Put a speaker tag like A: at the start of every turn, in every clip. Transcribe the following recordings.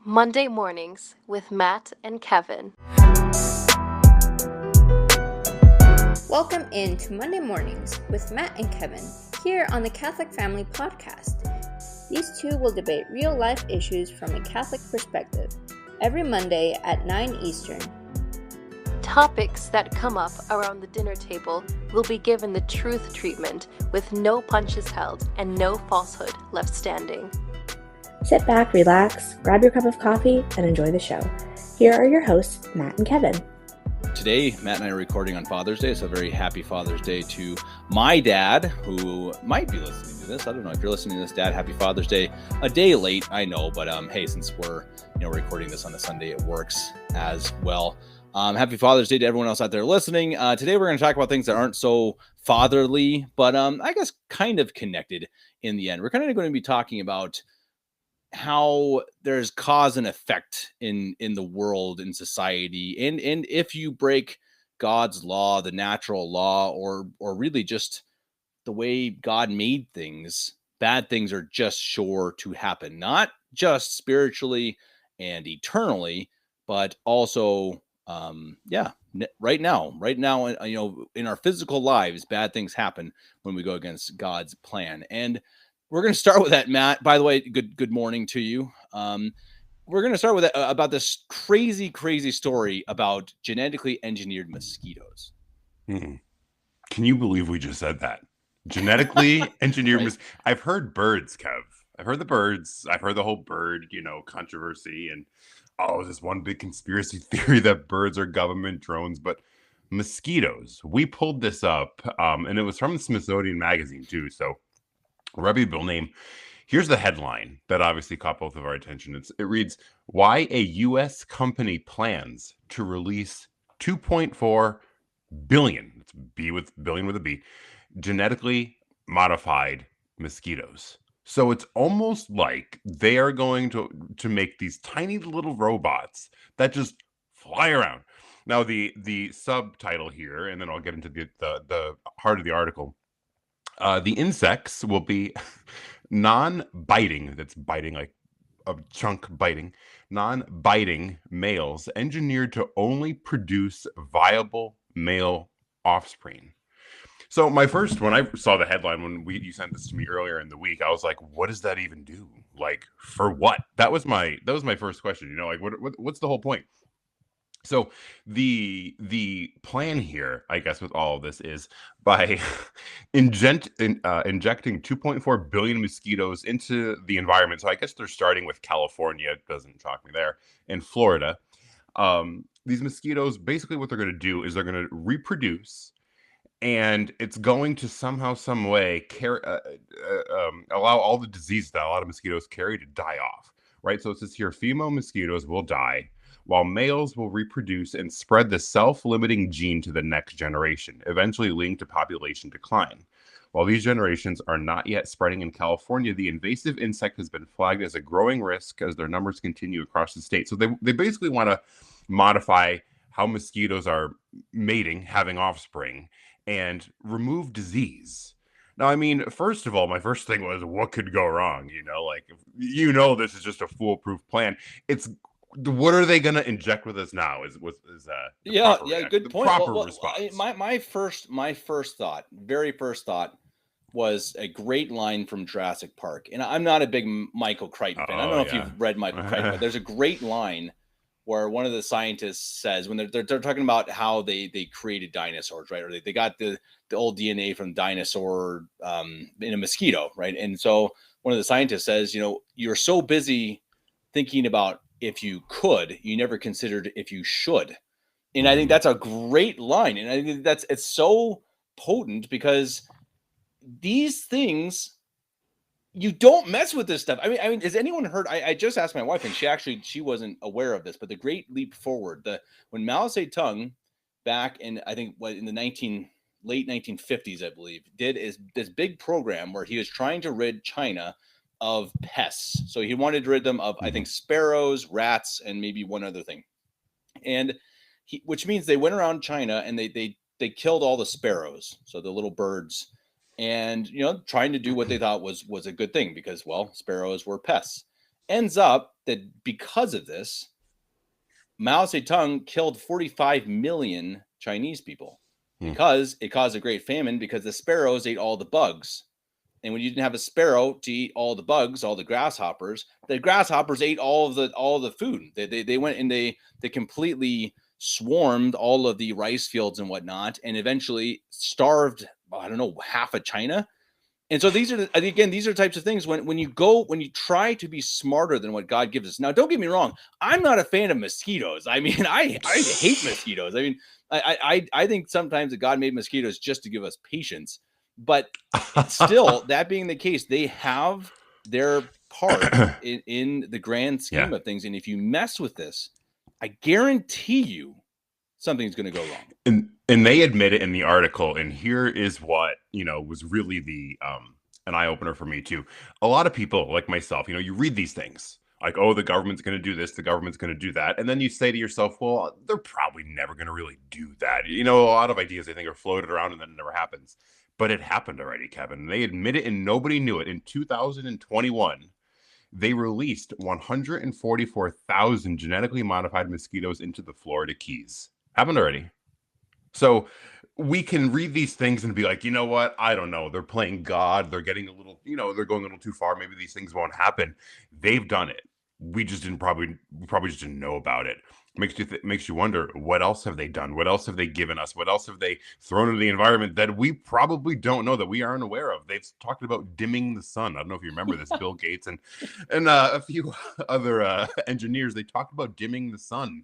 A: Monday Mornings with Matt and Kevin.
B: Welcome in to Monday Mornings with Matt and Kevin here on the Catholic Family Podcast. These two will debate real-life issues from a Catholic perspective every Monday at 9 Eastern.
A: Topics that come up around the dinner table will be given the truth treatment with no punches held and no falsehood left standing.
C: Sit back, relax, grab your cup of coffee, and enjoy the show. Here are your hosts, Matt and Kevin.
D: Today, Matt and I are recording on Father's Day, so a very happy Father's Day to my dad, who might be listening to this. I don't know if you're listening to this, Dad. Happy Father's Day. A day late, I know, but hey, since we're recording this on a Sunday, it works as well. Happy Father's Day to everyone else out there listening. Today, we're going to talk about things that aren't so fatherly, but I guess kind of connected in the end. We're kind of going to be talking about how there's cause and effect in the world, in society, and if you break God's law, the natural law, or really just the way God made things, bad things are just sure to happen, not just spiritually and eternally, but also right now, in our physical lives, bad things happen when we go against God's plan. And we're going to start with that, Matt. By the way, good morning to you. We're going to start with about this crazy story about genetically engineered mosquitoes.
E: Can you believe we just said that? Genetically engineered
D: Right.
E: I've heard birds, Kev. I've heard the birds. I've heard the whole bird, controversy. And, this one big conspiracy theory that birds are government drones. But mosquitoes, we pulled this up, and it was from the Smithsonian Magazine, too. So reputable name. Here's the headline that obviously caught both of our attention. It reads, "Why a U.S. company plans to release 2.4 billion, it's billion with a B, genetically modified mosquitoes." So it's almost like they are going to make these tiny little robots that just fly around. Now, the subtitle here, and then I'll get into the heart of the article. The insects will be non-biting, that's biting like a chunk biting, non-biting males engineered to only produce viable male offspring. So when I saw the headline, when you sent this to me earlier in the week, I was like, what does that even do? Like, for what? That was my first question, like what's the whole point? So the plan here, I guess, with all of this is by injecting 2.4 billion mosquitoes into the environment. So I guess they're starting with California. It doesn't shock me there. And Florida. These mosquitoes, basically what they're going to do is they're going to reproduce, and it's going to somehow, some way allow all the diseases that a lot of mosquitoes carry to die off, right? So it says here, female mosquitoes will die, while males will reproduce and spread the self-limiting gene to the next generation, eventually leading to population decline. While these generations are not yet spreading in California, the invasive insect has been flagged as a growing risk as their numbers continue across the state. So they basically want to modify how mosquitoes are mating, having offspring, and remove disease. Now, I mean, first of all, my first thing was, what could go wrong? This is just a foolproof plan. What are they going to inject with us now?
D: Good point.
E: Response.
D: My first thought, very first thought, was a great line from Jurassic Park. And I'm not a big Michael Crichton fan. I don't know if you've read Michael Crichton, but there's a great line where one of the scientists says, when they're talking about how they created dinosaurs, right? Or they got the old DNA from dinosaur in a mosquito, right? And so one of the scientists says, you're so busy thinking about if you could, you never considered if you should. And I think that's a great line. And I think it's so potent, because these things, you don't mess with this stuff. I mean, has anyone heard? I just asked my wife, and she wasn't aware of this, but the Great Leap Forward, when Mao Zedong, back in, I think, in the late 1950s, I believe, did is this big program where he was trying to rid China of pests. So he wanted to rid them of, I think, sparrows, rats, and maybe one other thing. And which means they went around China and they killed all the sparrows, so the little birds, and trying to do what they thought was a good thing, because, well, sparrows were pests. Ends up that because of this, Mao Zedong killed 45 million Chinese people because it caused a great famine because the sparrows ate all the bugs. And when you didn't have a sparrow to eat all the bugs, all the grasshoppers ate all of the food. They went and they completely swarmed all of the rice fields and whatnot, and eventually starved, I don't know, half of China. And so these are the types of things when you try to be smarter than what God gives us. Now, don't get me wrong, I'm not a fan of mosquitoes. I mean, I hate mosquitoes. I mean, I think sometimes that God made mosquitoes just to give us patience. But still, that being the case, they have their part in the grand scheme of things. And if you mess with this, I guarantee you something's going to go wrong.
E: And they admit it in the article. And here is what, was really the an eye opener for me too. A lot of people like myself, you read these things like, oh, the government's going to do this, the government's going to do that. And then you say to yourself, well, they're probably never going to really do that. A lot of ideas, I think, are floated around and then it never happens. But it happened already, Kevin. They admit it and nobody knew it. In 2021, they released 144,000 genetically modified mosquitoes into the Florida Keys. Happened already. So we can read these things and be like, you know what? I don't know. They're playing God. They're getting a little, they're going a little too far. Maybe these things won't happen. They've done it. We just probably just didn't know about it. Makes you wonder, what else have they done? What else have they given us? What else have they thrown into the environment that we probably don't know, that we aren't aware of? They've talked about dimming the sun. I don't know if you remember this, Bill Gates and a few other engineers. They talked about dimming the sun.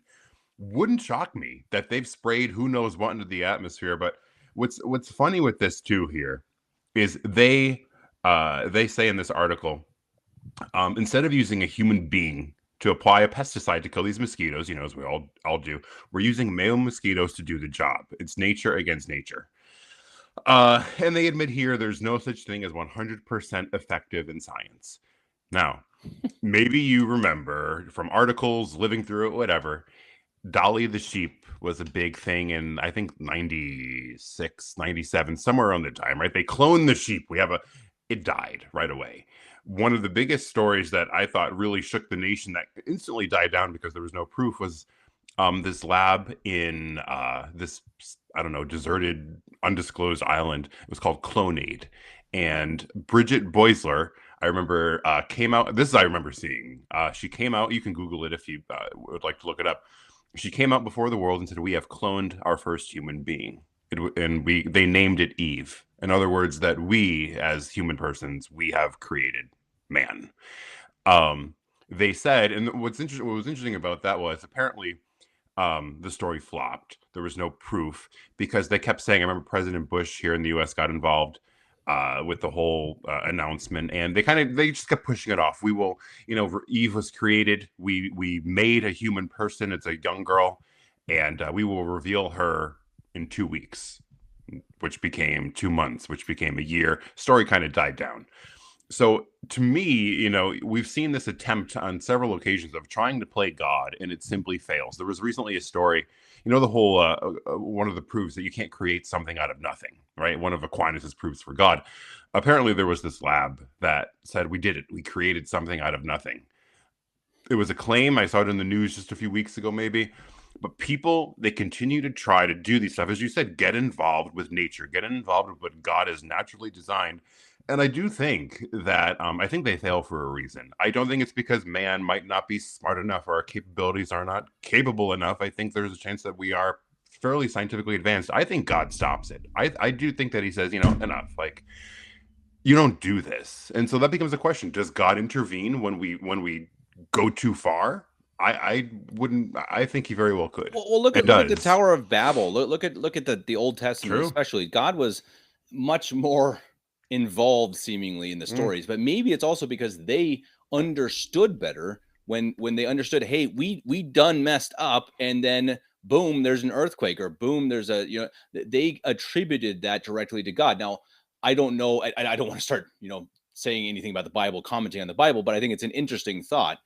E: Wouldn't shock me that they've sprayed who knows what into the atmosphere. But what's funny with this too here is they say in this article, instead of using a human being to apply a pesticide to kill these mosquitoes, as we all do, we're using male mosquitoes to do the job. It's nature against nature. And they admit here there's no such thing as 100% effective in science. Now, maybe you remember from articles, living through it, whatever, Dolly the sheep was a big thing in, I think, 96, 97, somewhere around the time, right? They cloned the sheep. It died right away. One of the biggest stories that I thought really shook the nation that instantly died down because there was no proof was this lab in this, I don't know, deserted, undisclosed island. It was called Clonade. And Bridget Boisler, I remember, came out. This is I remember seeing. She came out. You can Google it if you would like to look it up. She came out before the world and said, "We have cloned our first human being." They named it Eve. In other words, that we as human persons, we have created man. They said, and what was interesting about that was apparently the story flopped. There was no proof because they kept saying, I remember President Bush here in the US got involved with the whole announcement, and they just kept pushing it off. We will, Eve was created. We made a human person. It's a young girl, and we will reveal her in 2 weeks, which became 2 months, which became a year. Story kind of died down. So to me, we've seen this attempt on several occasions of trying to play God, and it simply fails. There was recently a story, the whole one of the proofs that you can't create something out of nothing, right? One of Aquinas' proofs for God. Apparently, there was this lab that said we did it. We created something out of nothing. It was a claim. I saw it in the news just a few weeks ago, maybe. But people, they continue to try to do these stuff. As you said, get involved with nature, get involved with what God has naturally designed. And I do think that I think they fail for a reason. I don't think it's because man might not be smart enough or our capabilities are not capable enough. I think there's a chance that we are fairly scientifically advanced. I think God stops it. I do think that he says, enough. Like, you don't do this. And so that becomes a question. Does God intervene when we go too far? I wouldn't. I think he very well could.
D: Well, look at the Tower of Babel. Look at the Old Testament. True. Especially. God was much more involved seemingly in the stories, but maybe it's also because they understood better when they understood, hey, we done messed up, and then boom, there's an earthquake, or boom, there's they attributed that directly to God. Now, I don't know. I don't want to start saying anything about the Bible, commenting on the Bible, but I think it's an interesting thought.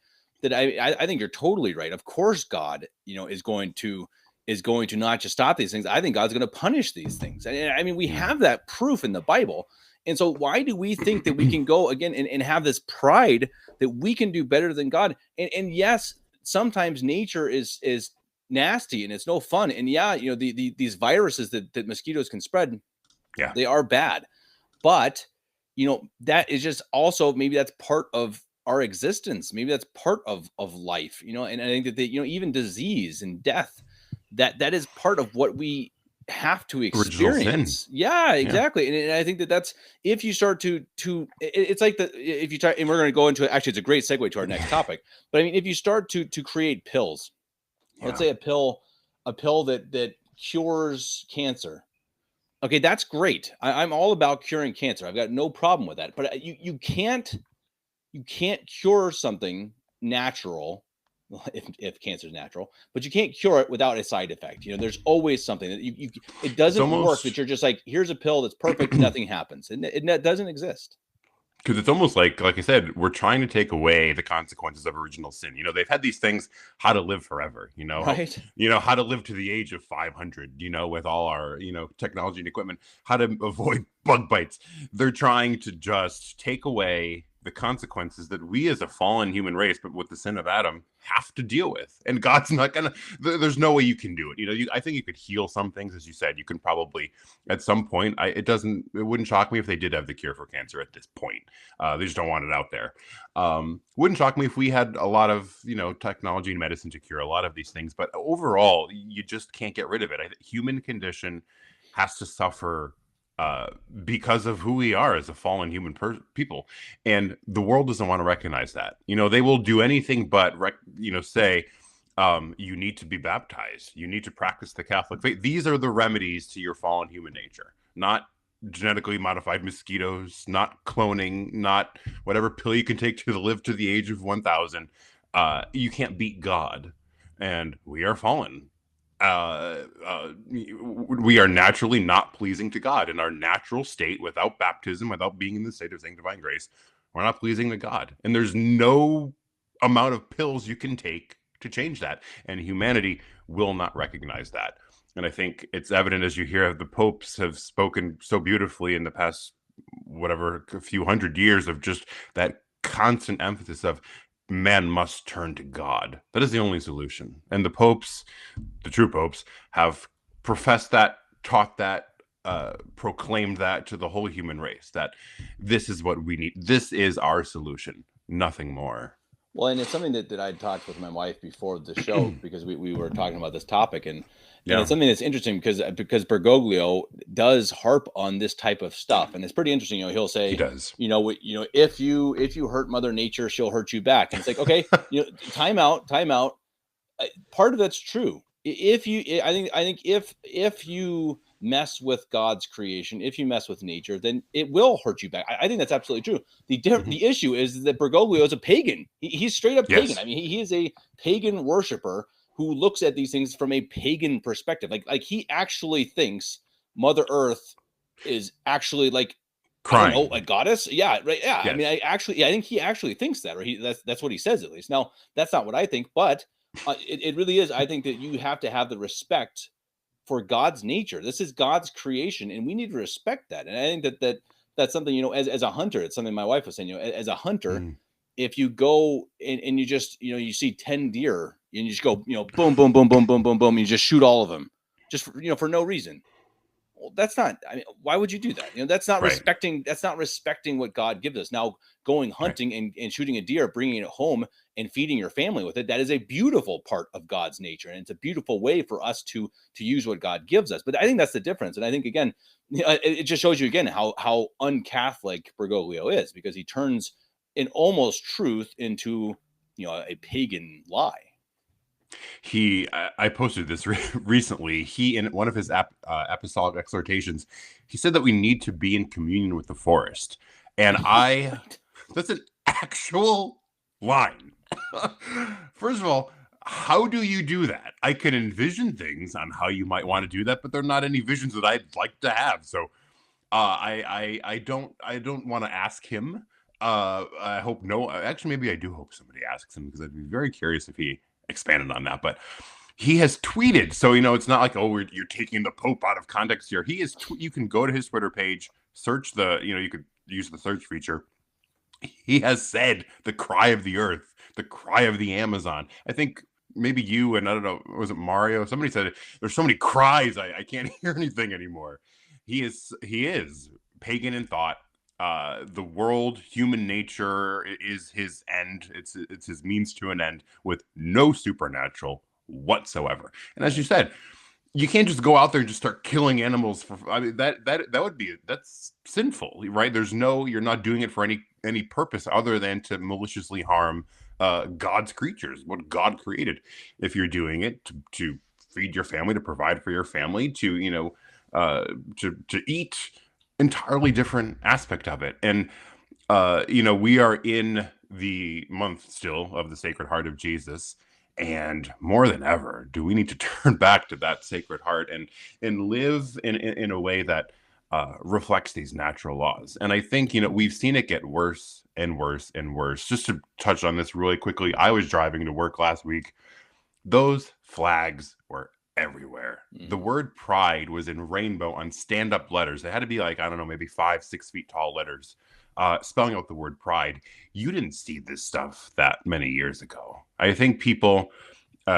D: That I think you're totally right. Of course, God, is going to not just stop these things. I think God's going to punish these things. And I mean, we have that proof in the Bible. And so why do we think that we can go again and have this pride that we can do better than God? And yes, sometimes nature is nasty and it's no fun. And yeah, these viruses that mosquitoes can spread, they are bad. But that is just also, maybe that's part of our existence. Maybe that's part of life, and I think that even disease and death, that is part of what we have to experience. Yeah, exactly. And I think that's, if you start to it's like if you try, and we're going to go into it, actually it's a great segue to our next topic, but I mean, if you start to create pills, let's say a pill that cures cancer. Okay, that's great. I'm all about curing cancer. I've got no problem with that. But you can't cure something natural, if cancer is natural, but you can't cure it without a side effect. There's always something that it doesn't work, that you're just like, here's a pill that's perfect, nothing happens. And it doesn't exist.
E: Because it's almost like I said, we're trying to take away the consequences of original sin. They've had these things, how to live forever,
D: right?
E: How to live to the age of 500, with all our, technology and equipment, how to avoid bug bites. They're trying to just take away the consequences that we as a fallen human race, but with the sin of Adam, have to deal with. And God's not gonna, there's no way you can do it. I think you could heal some things, as you said. You can probably at some point, it wouldn't shock me if they did have the cure for cancer at this point. They just don't want it out there. Wouldn't shock me if we had a lot of technology and medicine to cure a lot of these things, but overall you just can't get rid of it. Human condition has to suffer because of who we are as a fallen human people, and the world doesn't want to recognize that. They will do anything but say, you need to be baptized, you need to practice the Catholic faith. These are the remedies to your fallen human nature, not genetically modified mosquitoes, not cloning, not whatever pill you can take to live to the age of 1000. You can't beat God, and we are fallen. We are naturally not pleasing to God in our natural state. Without baptism, without being in the state of sanctifying grace, we're not pleasing to God. And there's no amount of pills you can take to change that. And humanity will not recognize that. And I think it's evident, as you hear, the popes have spoken so beautifully in the past, a few hundred years, of just that constant emphasis of man must turn to God. That is the only solution. And the popes, the true popes, have professed that, taught that, proclaimed that to the whole human race, that this is what we need. This is our solution, nothing more.
D: Well, and it's something that I talked with my wife before the show, because we were talking about this topic, and it's something that's interesting because Bergoglio does harp on this type of stuff, and it's pretty interesting. He'll say, he does. If you hurt Mother Nature, she'll hurt you back. And it's like, okay, time out. Part of that's true. I think if you mess with God's creation, if you mess with nature, then it will hurt you back. I think that's absolutely true. The issue is that Bergoglio is a pagan. He's straight up pagan. I mean, he is a pagan worshiper who looks at these things from a pagan perspective. Like he actually thinks Mother Earth is actually like crying, a goddess. Yeah, right. Yeah. Yes. I mean, I think he actually thinks that, or that's what he says, at least. Now, that's not what I think, but it really is. I think that you have to have the respect for God's nature. This is God's creation, and we need to respect that. And I think that's something, as a hunter, it's something my wife was saying, as a hunter, if you go and you just, you see 10 deer and you just go, boom, boom, boom, boom, boom, boom, boom, and you just shoot all of them just for no reason. Well, that's not, why would you do that? That's not respecting, what God gives us. Now, going hunting and shooting a deer, bringing it home and feeding your family with it, that is a beautiful part of God's nature. And it's a beautiful way for us to use what God gives us. But I think that's the difference. And I think, again, it just shows you again how un-Catholic Bergoglio is, because he turns an almost truth into, a pagan lie.
E: I posted this recently. He, in one of his apostolic exhortations, he said that we need to be in communion with the forest. And that's an actual line. First of all, how do you do that? I can envision things on how you might want to do that, but they're not any visions that I'd like to have. So I don't want to ask him. I hope actually, maybe I do hope somebody asks him, because I'd be very curious if he expanded on that. But he has tweeted, so it's not like, you're taking the Pope out of context here. He is you can go to his Twitter page, search you could use the search feature. He has said the cry of the earth, the cry of the Amazon. I think maybe you and I don't know, was it Mario? Somebody said there's so many cries, I can't hear anything anymore. He is pagan in thought. The world, human nature is his end. It's his means to an end with no supernatural whatsoever. And as you said, you can't just go out there and just start killing animals I mean, that's sinful, right? You're not doing it for any purpose other than to maliciously harm God's creatures, what God created. If you're doing it to feed your family, to provide for your family, to to eat, entirely different aspect of it. And we are in the month still of the Sacred Heart of Jesus. And more than ever, do we need to turn back to that Sacred Heart and live in a way that reflects these natural laws. And I think, we've seen it get worse and worse and worse. Just to touch on this really quickly, I was driving to work last week. Those flags were everywhere. The word pride was in rainbow on stand-up letters. They had to be like, I don't know, maybe 5-6 feet tall letters, spelling out the word pride. You didn't see this stuff that many years ago. I think people,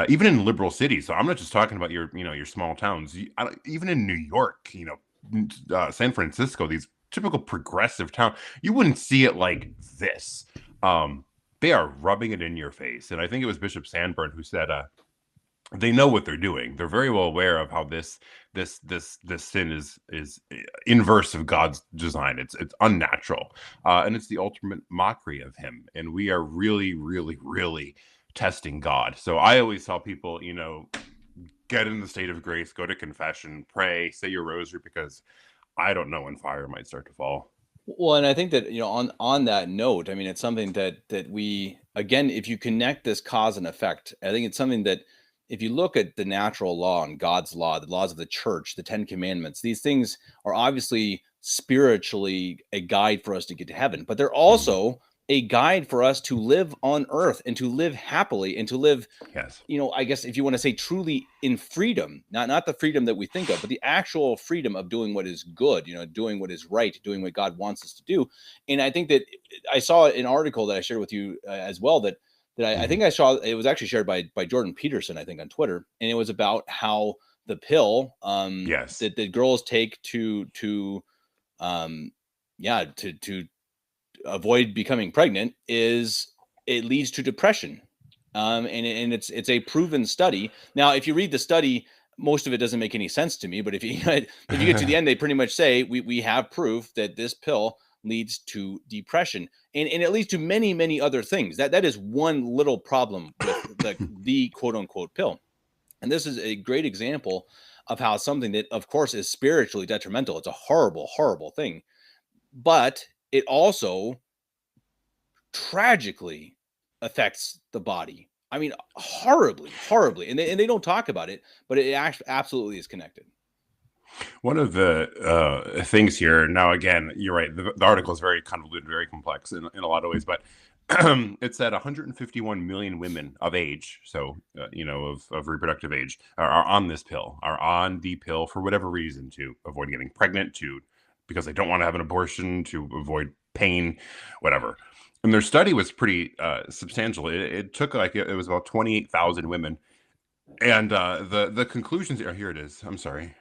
E: even in liberal cities, so I'm not just talking about your small towns, even in New York, San Francisco, these typical progressive town, you wouldn't see it like this. They are rubbing it in your face. And I think it was Bishop Sandburn who said, they know what they're doing. They're very well aware of how this sin is inverse of God's design. It's unnatural, and it's the ultimate mockery of Him. And we are really, really, really testing God. So I always tell people, get in the state of grace, go to confession, pray, say your rosary, because I don't know when fire might start to fall.
D: Well, and I think that, on that note, I mean, it's something that we, again, if you connect this cause and effect, I think it's something that if you look at the natural law and God's law, the laws of the church, the 10 commandments, these things are obviously spiritually a guide for us to get to heaven, but they're also a guide for us to live on earth and to live happily and to live,
E: yes,
D: I guess if you want to say truly in freedom, not the freedom that we think of, but the actual freedom of doing what is good, doing what is right, doing what God wants us to do. And I think that I saw an article that I shared with you as well that I think I saw, it was actually shared by Jordan Peterson, I think, on Twitter. And it was about how the pill
E: yes,
D: that girls take to avoid becoming pregnant it leads to depression. And it's a proven study. Now, if you read the study, most of it doesn't make any sense to me, but if you get to the end, they pretty much say we have proof that this pill leads to depression, and it leads to many, many other things. That is one little problem with the quote unquote pill. And this is a great example of how something that, of course, is spiritually detrimental. It's a horrible, horrible thing, but it also tragically affects the body. I mean, horribly, horribly. And they don't talk about it, but it absolutely is connected.
E: One of the things here, now again, you're right, the article is very convoluted, very complex in a lot of ways, but it said 151 million women of age, so, of reproductive age, are on this pill, are on the pill for whatever reason, to avoid getting pregnant, because they don't want to have an abortion, to avoid pain, whatever. And their study was pretty substantial. It took it was about 28,000 women. And the conclusions here it is. I'm sorry.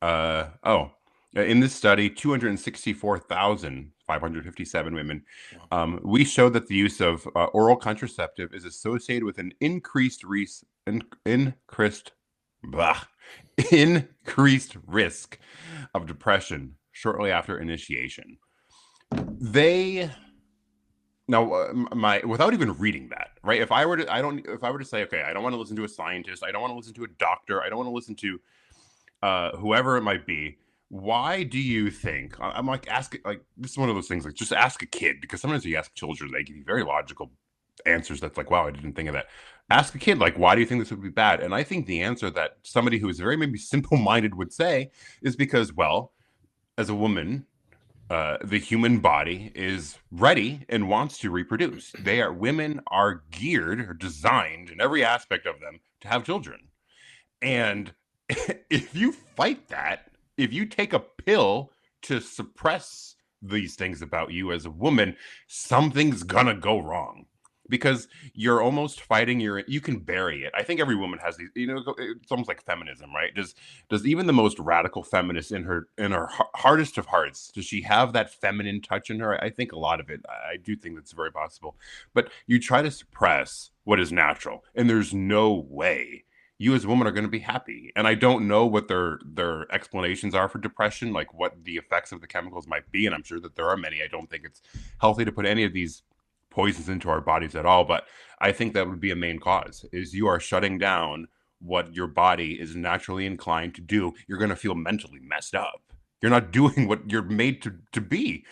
E: In this study, 264,557 women, we showed that the use of oral contraceptive is associated with an increased risk of depression shortly after initiation. Without even reading that, right? If I were to say, okay, I don't want to listen to a scientist, I don't want to listen to a doctor, I don't want to listen to whoever it might be. Why do you think? I'm like, this is one of those things, like, just ask a kid, because sometimes you ask children, they give you very logical answers that's like, wow, I didn't think of that. Ask a kid, like, why do you think this would be bad? And I think the answer that somebody who is very maybe simple-minded would say is because, well, as a woman, the human body is ready and wants to reproduce. Women are geared or designed in every aspect of them to have children. And if you fight that, if you take a pill to suppress these things about you as a woman, something's gonna go wrong. Because you're almost fighting you can bury it. I think every woman has these, it's almost like feminism, right? Does even the most radical feminist in her hardest of hearts, does she have that feminine touch in her? I think a lot of it. I do think that's very possible. But you try to suppress what is natural, and there's no way you as a woman are going to be happy. And I don't know what their explanations are for depression, like what the effects of the chemicals might be, and I'm sure that there are many. I don't think it's healthy to put any of these poisons into our bodies at all, but I think that would be a main cause, is you are shutting down what your body is naturally inclined to do. You're going to feel mentally messed up. You're not doing what you're made to be.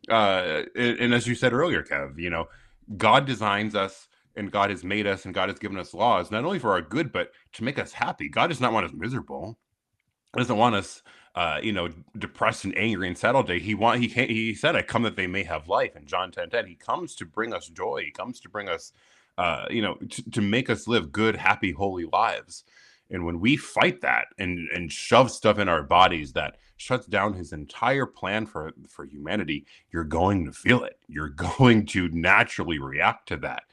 E: And as you said earlier, Kev, God designs us, and God has made us, and God has given us laws, not only for our good, but to make us happy. God does not want us miserable. He doesn't want us depressed and angry and sad all day. He said, I come that they may have life. In John 10:10, he comes to bring us joy. He comes to bring us, to make us live good, happy, holy lives. And when we fight that and shove stuff in our bodies that shuts down his entire plan for humanity, you're going to feel it. You're going to naturally react to that.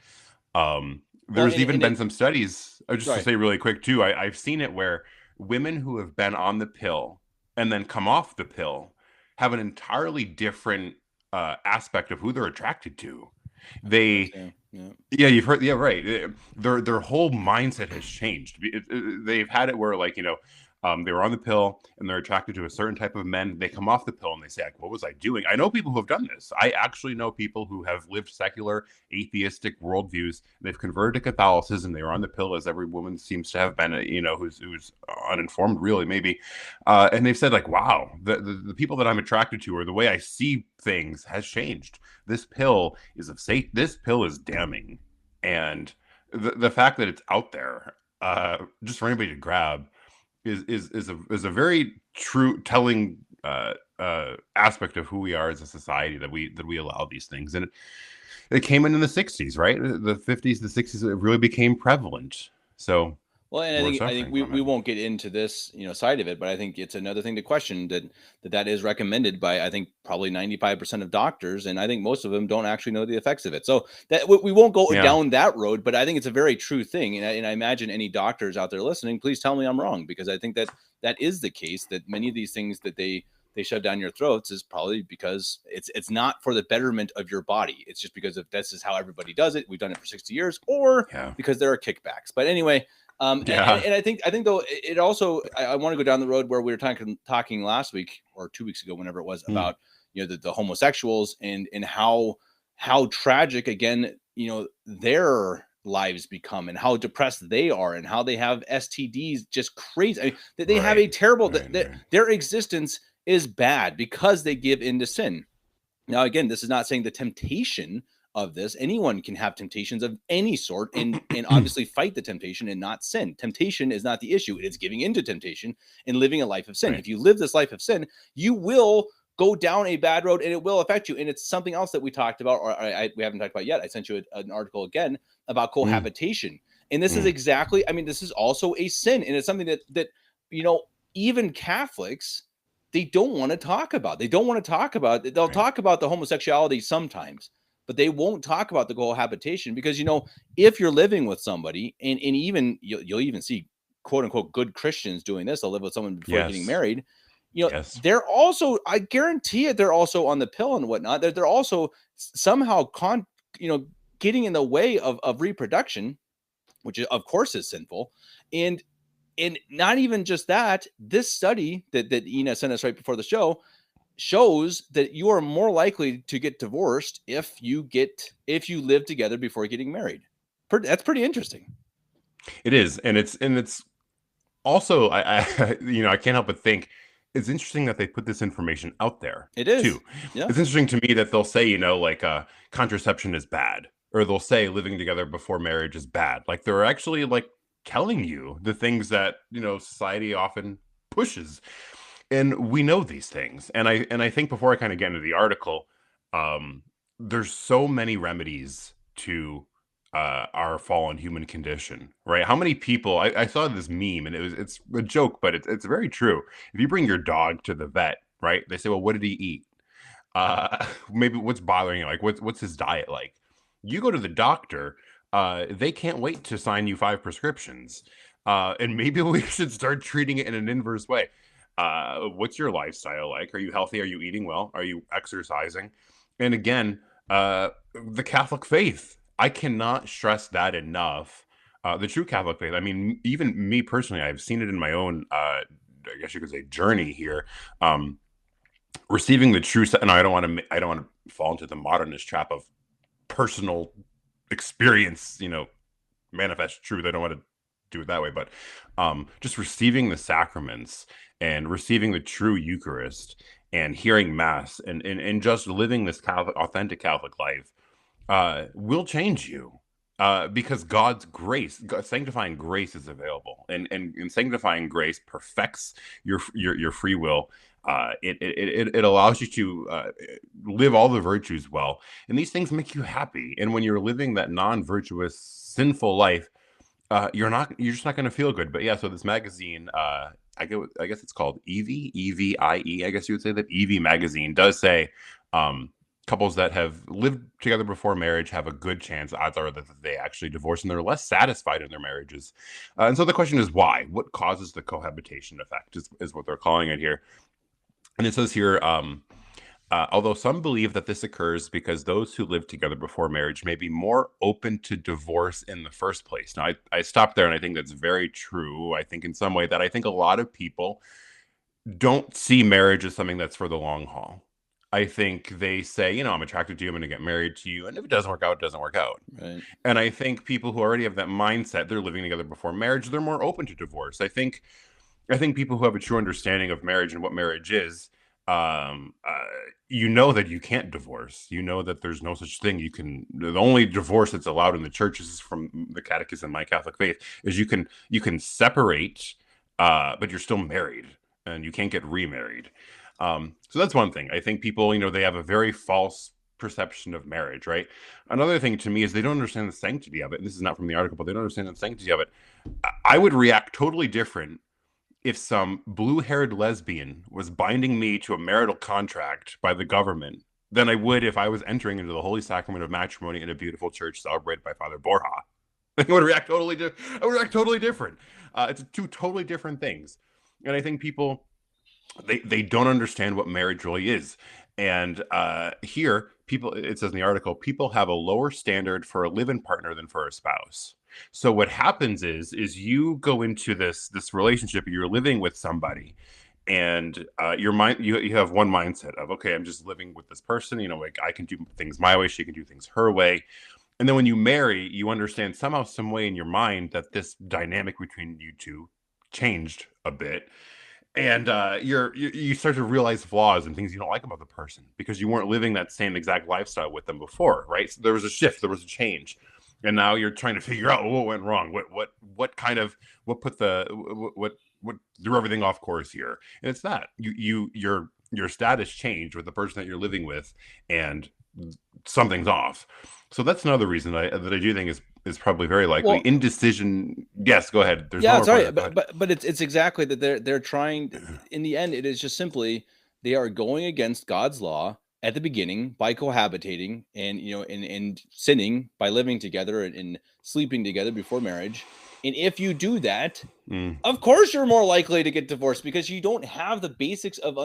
E: There's been some studies, just to say really quick too, I've seen it where women who have been on the pill and then come off the pill have an entirely different aspect of who they're attracted to. You've heard, right. Their whole mindset has changed. They've had it where, they were on the pill and they're attracted to a certain type of men. They come off the pill and they say, what was I doing? I know people who have done this. I actually know people who have lived secular, atheistic worldviews. They've converted to Catholicism. They were on the pill, as every woman seems to have been, who's uninformed, really, maybe. And they've said, wow, the people that I'm attracted to, or the way I see things, has changed. This pill is of Satan. This pill is damning. And the fact that it's out there, just for anybody to grab, is a very true telling aspect of who we are as a society, that we allow these things. And it came in the 60s, right? The 50s, the 60s, it really became prevalent. So
D: and I think we won't get into this side of it, but I think it's another thing to question that is recommended by, I think, probably 95% of doctors, and I think most of them don't actually know the effects of it. So that we won't go down that road, but I think it's a very true thing, and I imagine any doctors out there listening, please tell me I'm wrong, because I think that is the case, that many of these things that they shove down your throats is probably because it's not for the betterment of your body. It's just because this is how everybody does it. We've done it for 60 years, or because there are kickbacks. But anyway. And I think though it also, I want to go down the road where we were talking last week or 2 weeks ago, whenever it was, about the homosexuals and how tragic, again, their lives become, and how depressed they are, and how they have STDs, just crazy. I mean, that they have a terrible their existence is bad because they give in to sin. Now, again, this is not saying the temptation of this. Anyone can have temptations of any sort, and obviously fight the temptation and not sin. Temptation is not the issue. It is giving into temptation and living a life of sin. Right. If you live this life of sin, you will go down a bad road, and it will affect you. And it's something else that we talked about, or we haven't talked about yet. I sent you an article again about cohabitation. And this is exactly, this is also a sin. And it's something that even Catholics, they don't want to talk about. They'll talk about the homosexuality sometimes, but they won't talk about the cohabitation, because, if you're living with somebody, and even you'll even see quote unquote good Christians doing this, they'll live with someone before getting married. They're also, I guarantee it, they're also on the pill and whatnot. They're also somehow getting in the way of reproduction, which of course is sinful. And not even just that, this study that Ina sent us right before the show shows that you are more likely to get divorced if you live together before getting married. That's pretty interesting.
E: It is, and it's also, I can't help but think it's interesting that they put this information out there.
D: It is
E: too. Yeah. It's interesting to me that they'll say, contraception is bad, or they'll say living together before marriage is bad. Like, they're actually telling you the things that society often pushes. And we know these things. And I think, before I kind of get into the article, there's so many remedies to our fallen human condition, right? How many people, I saw this meme, and it's a joke, but it's very true. If you bring your dog to the vet, right? They say, well, what did he eat? Maybe what's bothering you? Like, what's his diet like? You go to the doctor, they can't wait to sign you 5 prescriptions. And maybe we should start treating it in an inverse way. What's your lifestyle like? Are you healthy? Are you eating well? Are you exercising? And again, the Catholic faith. I cannot stress that enough. The true Catholic faith. I mean, even me personally, I've seen it in my own, I guess you could say, journey here. Receiving the true, and I don't want to fall into the modernist trap of personal experience, manifest truth. I don't want to do it that way, but just receiving the sacraments and receiving the true Eucharist and hearing Mass and just living this authentic Catholic life will change you. Because God's grace, sanctifying grace is available, and sanctifying grace perfects your free will. It allows you to live all the virtues well, and these things make you happy. And when you're living that non-virtuous, sinful life, you're just not going to feel good. But yeah, so this magazine, I guess it's called Evie, I guess you would say that Evie magazine does say, couples that have lived together before marriage have a good chance. Odds are that they actually divorce and they're less satisfied in their marriages. And so the question is why? What causes the cohabitation effect is what they're calling it here. And it says here, although some believe that this occurs because those who live together before marriage may be more open to divorce in the first place. Now, I stopped there, and I think that's very true. I think in some way that I think a lot of people don't see marriage as something that's for the long haul. I think they say, I'm attracted to you, I'm going to get married to you. And if it doesn't work out, it doesn't work out.
D: Right.
E: And I think people who already have that mindset, they're living together before marriage, they're more open to divorce. I think people who have a true understanding of marriage and what marriage is, that you can't divorce. You know that there's no such thing. The only divorce that's allowed in the church is from the Catechism, My Catholic Faith, is you can separate, but you're still married and you can't get remarried. So that's one thing. I think people, they have a very false perception of marriage, right? Another thing to me is they don't understand the sanctity of it. And this is not from the article, but they don't understand the sanctity of it. I would react totally different if some blue-haired lesbian was binding me to a marital contract by the government than I would if I was entering into the holy sacrament of matrimony in a beautiful church celebrated by Father Borja. I would react totally different. It's two totally different things. And I think people, they don't understand what marriage really is. And here, it says in the article, people have a lower standard for a live-in partner than for a spouse. So what happens is you go into this relationship, you're living with somebody, and your mind, you have one mindset of, okay, I'm just living with this person, like I can do things my way, she can do things her way. And then when you marry, you understand somehow, some way in your mind that this dynamic between you two changed a bit. And you start to realize flaws and things you don't like about the person because you weren't living that same exact lifestyle with them before, right? So there was a shift, there was a change, and now you're trying to figure out what went wrong, what threw everything off course here. And it's that your status changed with the person that you're living with, and something's off. So that's another reason that I do think is probably very likely.
D: Well,
E: indecision. Yes, go ahead.
D: Sorry, but it's exactly that they're trying. In the end, it is just simply they are going against God's law at the beginning by cohabitating and sinning by living together and sleeping together before marriage. And if you do that, of course you're more likely to get divorced because you don't have the basics of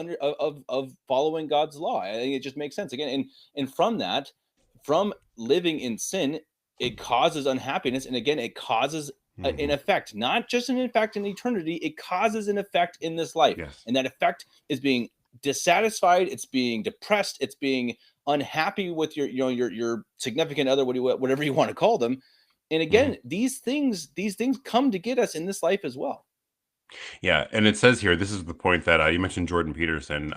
D: following God's law. I think it just makes sense again. And from living in sin, it causes unhappiness. And again, it causes an effect, not just an effect in eternity. It causes an effect in this life.
E: Yes.
D: And that effect is being dissatisfied. It's being depressed. It's being unhappy with your significant other, whatever you want to call them. And again, these things come to get us in this life as well.
E: Yeah. And it says here, this is the point that you mentioned Jordan Peterson.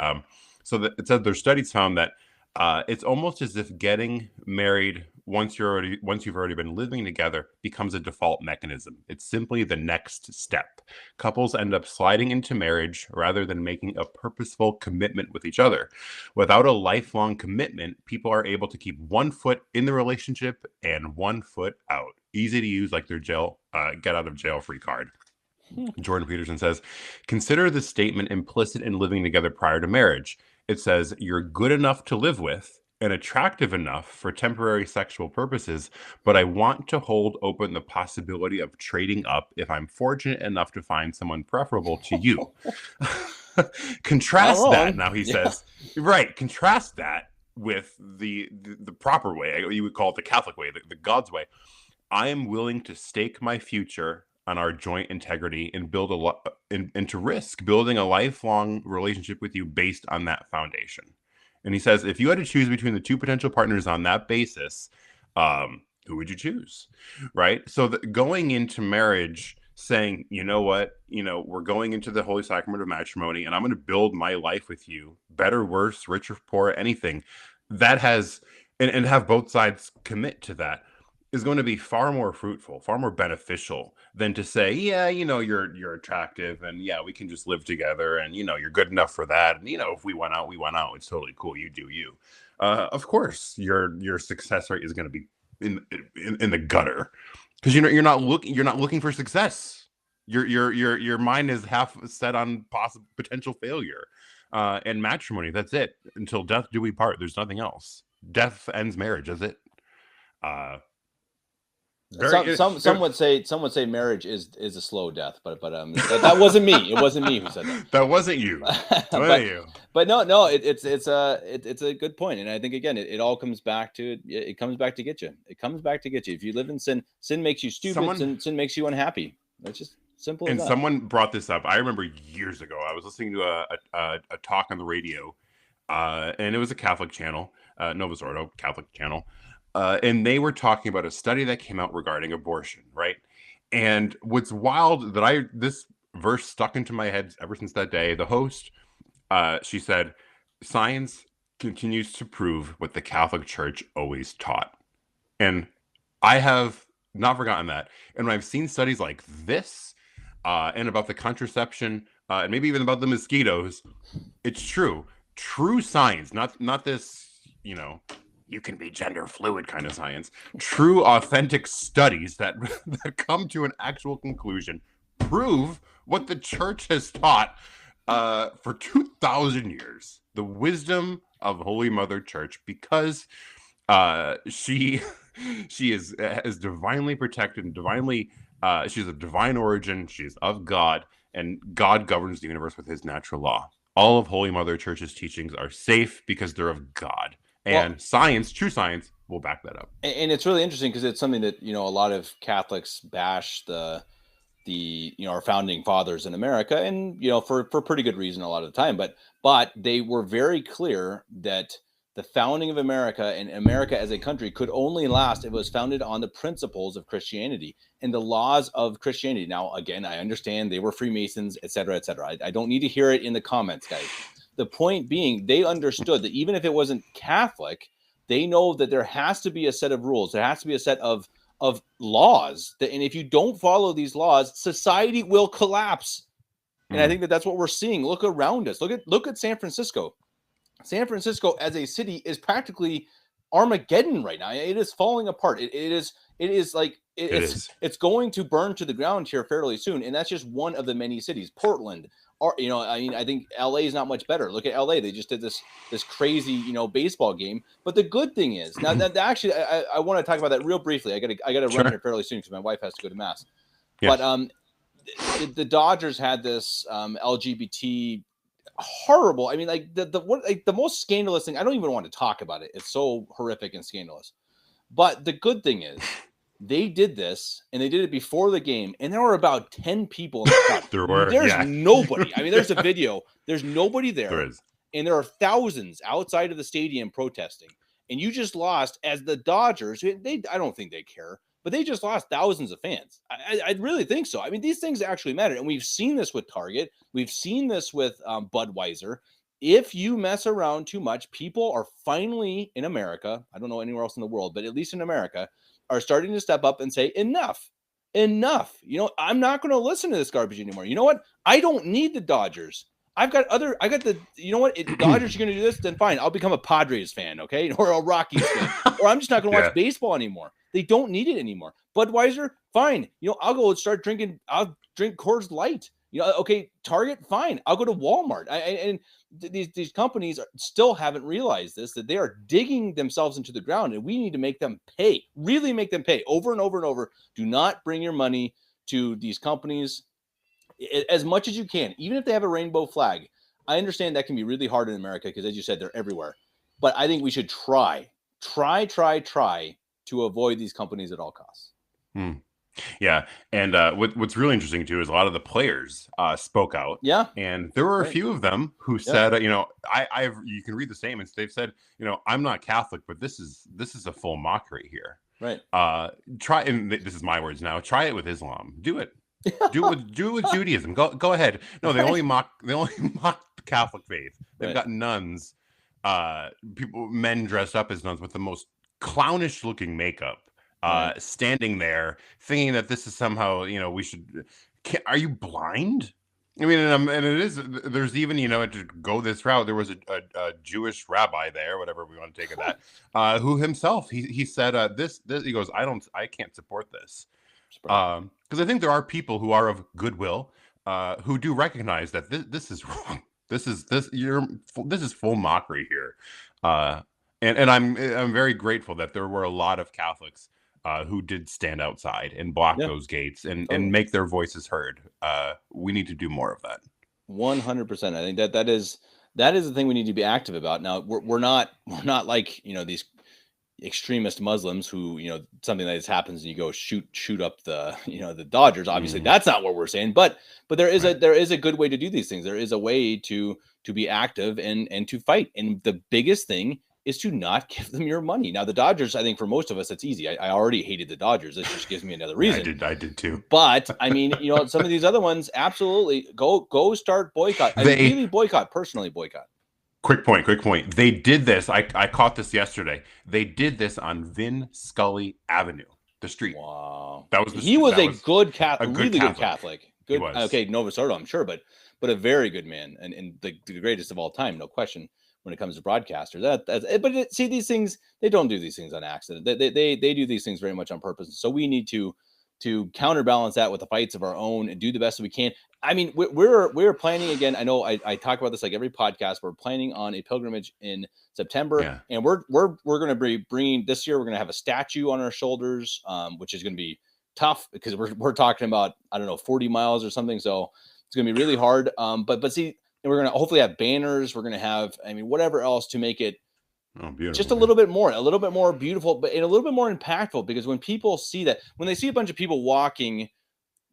E: It said their studies found that it's almost as if getting married once you've already been living together becomes a default mechanism. It's simply the next step. Couples end up sliding into marriage rather than making a purposeful commitment with each other. Without a lifelong commitment, people are able to keep one foot in the relationship and one foot out. Easy to use, like their get out of jail free card. Jordan Peterson says, consider the statement implicit in living together prior to marriage. It says, you're good enough to live with and attractive enough for temporary sexual purposes, but I want to hold open the possibility of trading up if I'm fortunate enough to find someone preferable to you. Contrast that, now he says, right, contrast that with the proper way, you would call it the Catholic way, the God's way. I am willing to stake my future on our joint integrity and build and to risk building a lifelong relationship with you based on that foundation. And he says, if you had to choose between the two potential partners on that basis, who would you choose? Right? So going into marriage saying, you know what, we're going into the holy sacrament of matrimony and I'm going to build my life with you, better, worse, rich or poor, anything that has, and have both sides commit to that, is going to be far more fruitful, far more beneficial than to say, yeah, you're attractive and yeah, we can just live together and, you're good enough for that. And, if we went out, we went out. It's totally cool. You do you. Of course, your success rate is going to be in the gutter because you're not looking for success. Your mind is half set on possible potential failure. And matrimony, that's it. Until death do we part. There's nothing else. Death ends marriage, is it?
D: Some would say marriage is a slow death, but that wasn't me. It wasn't me who said that.
E: That wasn't you.
D: But no, it's a good point, and I think again it all comes back to it comes back to get you. It comes back to get you. If you live in sin makes you stupid. Sin makes you unhappy. That's just simple.
E: And someone brought this up. I remember years ago. I was listening to a talk on the radio, and it was a Catholic channel, Novus Ordo Catholic channel. And they were talking about a study that came out regarding abortion, right? And what's wild that this verse stuck into my head ever since that day. The host, she said, science continues to prove what the Catholic Church always taught. And I have not forgotten that. And when I've seen studies like this, and about the contraception, and maybe even about the mosquitoes, it's true. True science, not this, you can be gender fluid kind of science. True, authentic studies that come to an actual conclusion prove what the church has taught for 2,000 years. The wisdom of Holy Mother Church, because she is divinely protected and divinely. She's of divine origin. She's of God, and God governs the universe with His natural law. All of Holy Mother Church's teachings are safe because they're of God. And science, true science, will back that up.
D: And it's really interesting because it's something that, a lot of Catholics bash our founding fathers in America, and, for pretty good reason a lot of the time. But they were very clear that the founding of America and America as a country could only last if it was founded on the principles of Christianity and the laws of Christianity. Now, again, I understand they were Freemasons, et cetera, et cetera. I don't need to hear it in the comments, guys. The point being, they understood that even if it wasn't Catholic, they know that there has to be a set of rules. There has to be a set of laws. And if you don't follow these laws, society will collapse. And I think that's what we're seeing. Look around us. Look at San Francisco. San Francisco as a city is practically Armageddon right now. It is falling apart. It's going to burn to the ground here fairly soon. And that's just one of the many cities. Portland. Or, I think LA is not much better. Look at LA. They just did this crazy, baseball game. But the good thing is now that actually, I want to talk about that real briefly. I gotta run here fairly soon because my wife has to go to mass. Yeah. But the Dodgers had this LGBT horrible. I mean, the most scandalous thing. I don't even want to talk about it. It's so horrific and scandalous. But the good thing is, they did this, and they did it before the game, and there were about 10 people in the crowd. There's nobody. I mean, there's a video. There's nobody there.
E: There is.
D: And there are thousands outside of the stadium protesting. And you just lost, as the Dodgers, I don't think they care, but they just lost thousands of fans. I really think so. I mean, these things actually matter. And we've seen this with Target. We've seen this with Budweiser. If you mess around too much, people are finally in America, I don't know anywhere else in the world, but at least in America, are starting to step up and say, enough. I'm not going to listen to this garbage anymore. You know what? I don't need the Dodgers. I got the, you know what? If Dodgers are going to do this, then fine. I'll become a Padres fan, okay? Or a Rockies fan. Or I'm just not going to watch baseball anymore. They don't need it anymore. Budweiser, fine. I'll go and start drinking. I'll drink Coors Light. Okay, Target, fine. I'll go to Walmart. And these companies still haven't realized this, that they are digging themselves into the ground, and we need to make them pay. Really make them pay over and over and over. Do not bring your money to these companies as much as you can, even if they have a rainbow flag. I understand that can be really hard in America because, as you said, they're everywhere. But I think we should try to avoid these companies at all costs.
E: Yeah, and what's really interesting too is a lot of the players spoke out.
D: Yeah,
E: and there were a few of them who said, I've you can read the statements. They've said, I'm not Catholic, but this is a full mockery here.
D: Right.
E: Try, and this is my words now. Try it with Islam. Do it. Do it with Judaism. Go ahead. No, they only mock the Catholic faith. They've got nuns, men dressed up as nuns with the most clownish looking makeup, standing there thinking that this is somehow, we should. Are you blind? I mean, and it is. There's even, to go this route, there was a Jewish rabbi there, whatever we want to take of that, who himself he said this he goes, I can't support this. Because I think there are people who are of goodwill, who do recognize that this is wrong. This is full mockery here, and I'm very grateful that there were a lot of Catholics who did stand outside and block those gates and make their voices heard. We need to do more of that.
D: 100%. I think that is the thing we need to be active about. Now we're not like these extremist Muslims who, something like this happens and you go shoot up the the Dodgers. Obviously that's not what we're saying, but there is a good way to do these things. There is a way to be active and to fight. And the biggest thing is to not give them your money. Now the Dodgers, I think for most of us, it's easy. I already hated the Dodgers. This just gives me another reason.
E: I did too.
D: But I mean, some of these other ones, absolutely go start boycott. Really boycott, personally boycott.
E: Quick point. They did this. I caught this yesterday. They did this on Vin Scully Avenue, the street.
D: Wow.
E: He was
D: a good Catholic, really good
E: Catholic.
D: Good. Okay, Novus Ordo, I'm sure, but a very good man and the greatest of all time, no question. When it comes to broadcasters, see, these things, they don't do these things on accident. They do these things very much on purpose. So we need to counterbalance that with the fights of our own and do the best that we can. I mean, we're planning again. I know I talk about this like every podcast. We're planning on a pilgrimage in September, and we're going to be bringing this year. We're going to have a statue on our shoulders, which is going to be tough because we're talking about 40 miles or something. So it's going to be really hard. But see. And we're going to hopefully have banners. We're going to have, whatever else to make it just a little bit more beautiful, but and a little bit more impactful. Because when people see that, when they see a bunch of people walking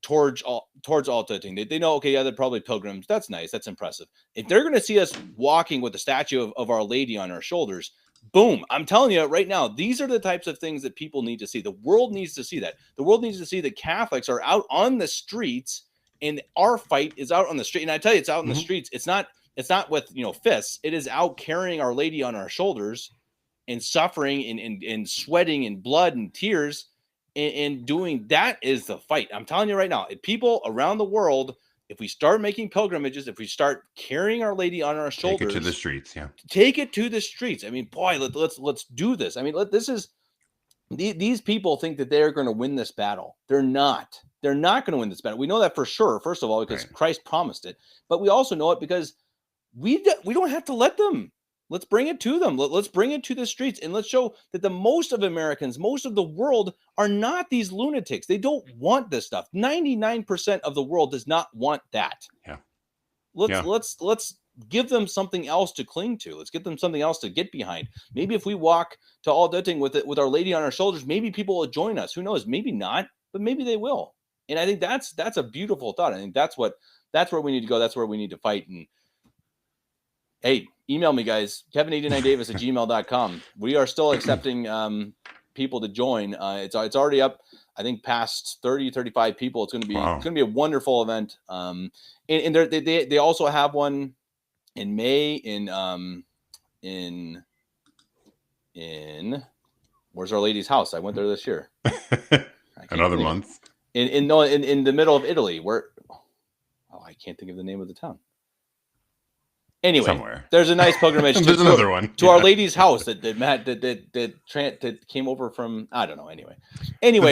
D: towards Altötting, they know, okay, yeah, they're probably pilgrims. That's nice. That's impressive. If they're going to see us walking with the statue of Our Lady on our shoulders, boom, I'm telling you right now, these are the types of things that people need to see. The world needs to see that. The world needs to see that Catholics are out on the streets. And our fight is out on the street. And I tell you, it's out in the streets. It's not with, fists. It is out carrying Our Lady on our shoulders and suffering and sweating and blood and tears and doing that is the fight. I'm telling you right now, if people around the world, if we start making pilgrimages, if we start carrying Our Lady on our shoulders,
E: take it to the streets. Yeah.
D: Take it to the streets. I mean, boy, let's do this. I mean, these people think that they're going to win this battle. They're not. They're not going to win this battle. We know that for sure, first of all, because Christ promised it. But we also know it because we don't have to let them. Let's bring it to them. Let's bring it to the streets. And let's show that the most of Americans, most of the world are not these lunatics. They don't want this stuff. 99% of the world does not want that.
E: Yeah.
D: Let's give them something else to cling to. Let's get them something else to get behind. Maybe if we walk to Altötting with Our Lady on our shoulders, maybe people will join us. Who knows? Maybe not, but maybe they will. And I think that's a beautiful thought. I think that's where we need to go. That's where we need to fight. And hey, email me, guys. Kevin89Davis@gmail.com. We are still accepting people to join. It's already up, I think, past 30, 35 people. It's going to be It's going to be a wonderful event. And they also have one in May in where's Our Lady's house? I went there this year.
E: Another month.
D: In the middle of Italy, where I can't think of the name of the town. Anyway,
E: somewhere.
D: There's a nice pilgrimage
E: There's another one
D: to Our Lady's house that Matt that came over from, I don't know. Anyway,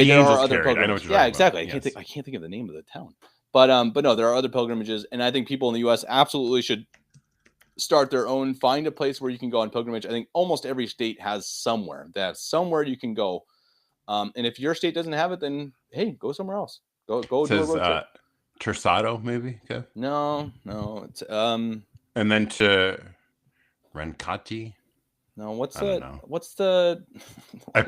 D: there are other pilgrimages. Yeah, exactly. I can't think of the name of the town. But no, there are other pilgrimages, and I think people in the U.S. absolutely should start their own. Find a place where you can go on pilgrimage. I think almost every state has somewhere. That's somewhere you can go. And if your state doesn't have it, then hey, go somewhere else. Go do a road trip.
E: Tersato, maybe. Okay.
D: No, it's
E: and then to Rancati.
D: No, what's the? I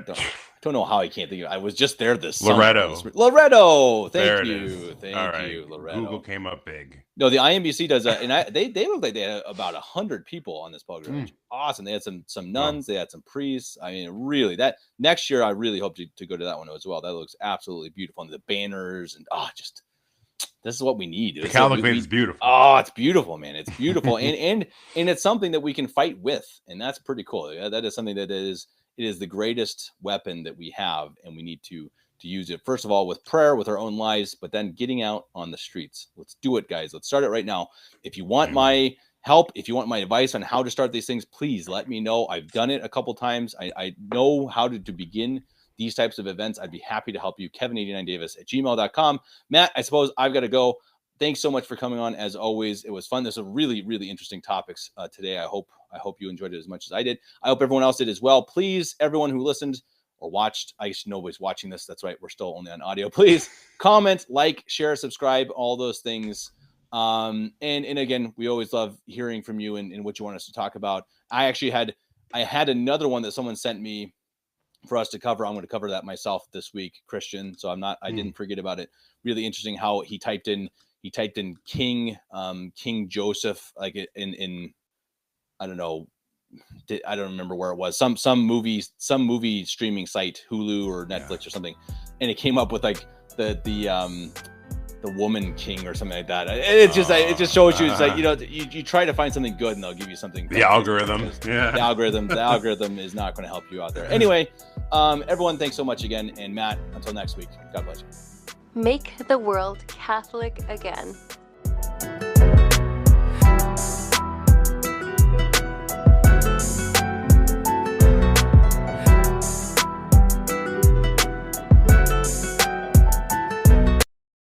D: don't know how I can't think of it. I was just there this
E: Loretto.
D: Summer. Loretto. Thank you, Loretto.
E: Google came up big.
D: No, the IMBC does that, and they look like they had about 100 people on this pilgrimage. Awesome. They had some nuns. They had some priests. I mean, really, that next year I really hope to go to that one as well. That looks absolutely beautiful. And the banners and just. This is what we need.
E: The Catholic faith is beautiful.
D: Oh, it's beautiful, man. It's beautiful. and it's something that we can fight with. And that's pretty cool. That is something it is the greatest weapon that we have. And we need to use it, first of all, with prayer, with our own lives, but then getting out on the streets. Let's do it, guys. Let's start it right now. If you want my help, if you want my advice on how to start these things, please let me know. I've done it a couple times. I know how to begin these types of events. I'd be happy to help you. Kevin89Davis@gmail.com. Matt, I suppose I've got to go. Thanks so much for coming on. As always, it was fun. There's some really, really interesting topics today. I hope you enjoyed it as much as I did. I hope everyone else did as well. Please, everyone who listened or watched, I guess nobody's watching this. That's right. We're still only on audio. Please comment, like, share, subscribe, all those things. And again, we always love hearing from you and what you want us to talk about. I had another one that someone sent me for us to cover. I'm going to cover that myself this week, Christian. So I didn't forget about it. Really interesting how he typed in King Joseph, like in I don't know. I don't remember where it was. Some movie streaming site, Hulu or Netflix or something. And it came up with like the woman king or something like that. It just shows you, it's like, you try to find something good and they'll give you something.
E: The algorithm.
D: Yeah. The algorithm is not going to help you out there. Anyway, everyone, thanks so much again. And Matt, until next week, God bless you.
A: Make the world Catholic again.